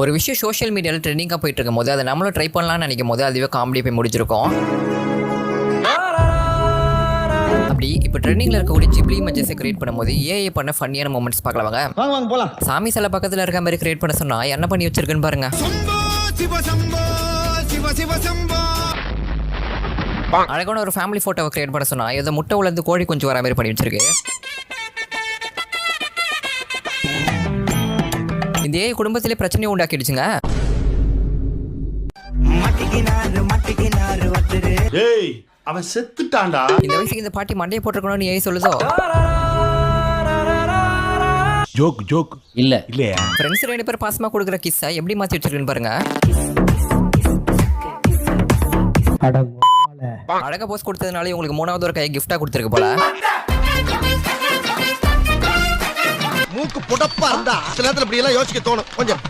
ஒரு விஷயம் சோஷியல் மீடியாவில் ட்ரெண்டிங்காக போயிட்டு இருக்கும் போது அதை நம்மளும் ட்ரை பண்ணலாம்னு நினைக்கும் போது அதுவே காமெடி போய் முடிச்சிருக்கோம். அப்படி இப்போ ட்ரெண்டிங்கில் இருக்கக்கூடிய ஜிப்லி இமேஜஸை கிரியேட் பண்ணும்போது ஏஐ பண்ண ஃபன்னியான மூமெண்ட்ஸ் பார்க்கலாம் வாங்க போகலாம். சாமி சில பக்கத்தில் இருக்க மாதிரி கிரியேட் பண்ண சொன்னா என்ன பண்ணி வச்சிருக்குன்னு பாருங்க. அழகான ஒரு ஃபேமிலி ஃபோட்டோவை கிரியேட் பண்ண சொன்னா ஏதோ முட்டை உலர்ந்து கோழி குஞ்சு வர மாதிரி பண்ணி வச்சிருக்கு. இந்த ஏஐ குடும்பத்திலே பிரச்சனையை உண்டாக்கிடுச்சுங்க. அவன் செத்துட்டான்டா. இந்த வயசுக்கு இந்த பாட்டி மண்டையை போட்டுருக்கணும்னு ஏஐ சொல்லுதோ. ஜோக் ஜோக் இல்லையா? ஃப்ரெண்ட்ஸ் 2 பேர் பாசமா கொடுக்குற கிஸ்ஸை எப்படி மாத்தி வச்சிருக்குன்னு பாருங்க. அழகா போஸ்ட் கொடுத்ததுனால உங்களுக்கு 3வது ஒரு கையை கிஃப்டா கொடுத்துருக்கு போல. மூக்கு புடப்பா இருந்தா சில நேரத்துல இப்படி எல்லாம் யோசிக்க தோணும் கொஞ்சம்.